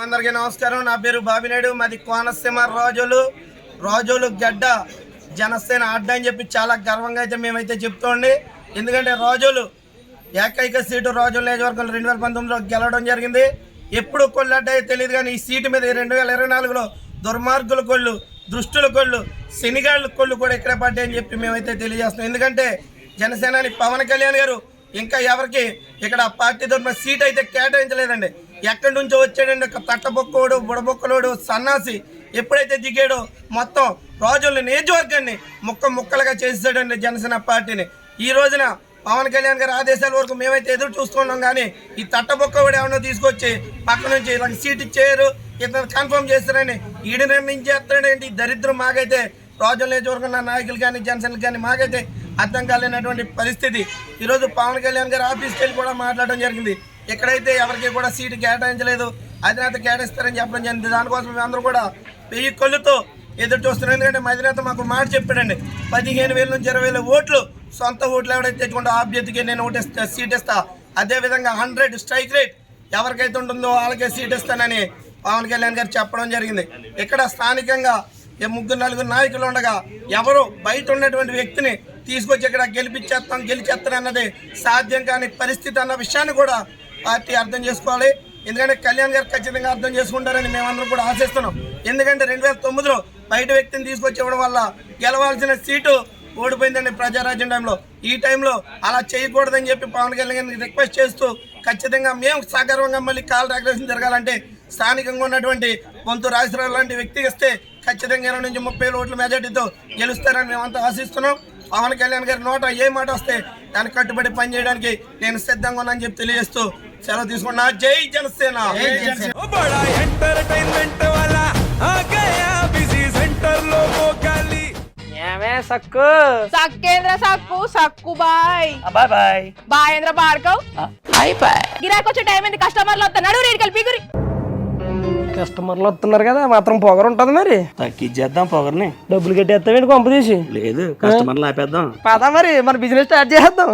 అందరికీ నమస్కారం. నా పేరు బాబినాయుడు. మాది కోనసీమ రాజోలు గడ్డ జనసేన అడ్డా అని చెప్పి చాలా గర్వంగా అయితే మేమైతే చెప్తోండి. ఎందుకంటే రాజోలు ఏకైక సీటు రాజోలు నియోజకవర్గంలో 2019లో గెలవడం జరిగింది. ఎప్పుడు కొళ్ళు అడ్డాయో తెలియదు కానీ ఈ సీటు మీద 2024లో దుర్మార్గుల కొళ్ళు, దృష్టుల కొళ్ళు, శనిగాళ్ళ కొళ్ళు కూడా ఇక్కడే పడ్డాయని చెప్పి మేమైతే తెలియజేస్తున్నాం. ఎందుకంటే జనసేనాని పవన్ కళ్యాణ్ గారు ఇంకా ఎవరికి ఇక్కడ పార్టీ తరఫున సీట్ అయితే కేటాయించలేదండి. ఎక్కడి నుంచో వచ్చాడండి తట్టబొక్కోడు, బుడబొక్కలోడు, సన్నాసి. ఎప్పుడైతే దిగాడో మొత్తం రాజుల నియోజకవర్గాన్ని ముక్కలుగా చేసాడండి జనసేన పార్టీని. ఈ రోజున పవన్ కళ్యాణ్ గారి ఆదేశాల వరకు మేమైతే ఎదురు చూస్తున్నాం. కానీ ఈ తట్టబొక్కవాడు ఏమన్నా తీసుకొచ్చి పక్క నుంచి ఇలా సీట్ ఇచ్చేయరు, ఇతను కన్ఫర్మ్ చేస్తారని ఈడు నిర్ణయించేస్తాడండి. ఈ దరిద్రం మాకైతే రాజుల నియోజకవర్గం నాయకులు కానీ జనసేనలు కానీ మాకైతే అర్థం కాలేనటువంటి పరిస్థితి. ఈరోజు పవన్ కళ్యాణ్ గారు ఆఫీస్కి వెళ్ళి కూడా మాట్లాడడం జరిగింది. ఎక్కడైతే ఎవరికి కూడా సీటు కేటాయించలేదు, అధినేత కేటాయిస్తారని చెప్పడం జరిగింది. దానికోసం మేమందరూ కూడా 1000 కళ్ళుతో ఎదురు చూస్తున్నాం. ఎందుకంటే మా అధినేత మాకు మాట చెప్పాడండి, 15,000 నుంచి 20,000 ఓట్లు సొంత ఓట్లు ఎవరైతే తెచ్చుకుంటా అభ్యర్థికి నేను సీట్ ఇస్తా, అదేవిధంగా 100 స్ట్రైక్ రేట్ ఎవరికైతే ఉంటుందో వాళ్ళకే సీట్ ఇస్తానని పవన్ కళ్యాణ్ గారు చెప్పడం జరిగింది. ఇక్కడ స్థానికంగా 3-4 నాయకులు ఉండగా ఎవరు బయట ఉన్నటువంటి వ్యక్తిని తీసుకొచ్చి ఇక్కడ గెలిచేస్తాం అన్నది సాధ్యం కాని పరిస్థితి అన్న విషయాన్ని కూడా పార్టీ అర్థం చేసుకోవాలి. ఎందుకంటే కళ్యాణ్ గారు ఖచ్చితంగా అర్థం చేసుకుంటారని మేమందరం కూడా ఆశిస్తున్నాం. ఎందుకంటే 2009లో బయట వ్యక్తిని తీసుకొచ్చి ఇవ్వడం వల్ల గెలవాల్సిన సీటు ఓడిపోయిందండి ప్రజారాజ్యం టైంలో. ఈ టైంలో అలా చేయకూడదని చెప్పి పవన్ కళ్యాణ్ రిక్వెస్ట్ చేస్తూ ఖచ్చితంగా మేము సగర్వంగా మళ్ళీ కాల్ రిగ్రెషన్ జరగాలంటే స్థానికంగా ఉన్నటువంటి పొంతు రాజశేఖర్ లాంటి వ్యక్తికి ఇస్తే ఖచ్చితంగా 20 నుంచి 30 ఓట్ల మెజార్టీతో గెలుస్తారని మేమంతా ఆశిస్తున్నాం. పవన్ కళ్యాణ్ గారి నోట ఏ మాట వస్తే దానికి కట్టుబడి పనిచేయడానికి నేను సిద్ధంగా ఉన్నానని చెప్పి తెలియజేస్తూ సెలవు తీసుకున్నా. జై జనసేన. సక్కు బాయ్ బాయ్ బాయేంద్ర భార్గవ్ గిరాకొచ్చే టైం ఏంది? కస్టమర్లు వస్తున్నాడు, రేడికల్ పిగురి కస్టమర్లు వస్తున్నారు కదా, మాత్రం పొగరు ఉంటది. మరి తగ్గించేద్దాం పొగర్ని. డబ్బులు కట్టేస్తామేంటి కొంప తీసి? లేదు, కస్టమర్లు ఆపేద్దాం. పదా మరి మన బిజినెస్ స్టార్ట్ చేద్దాం.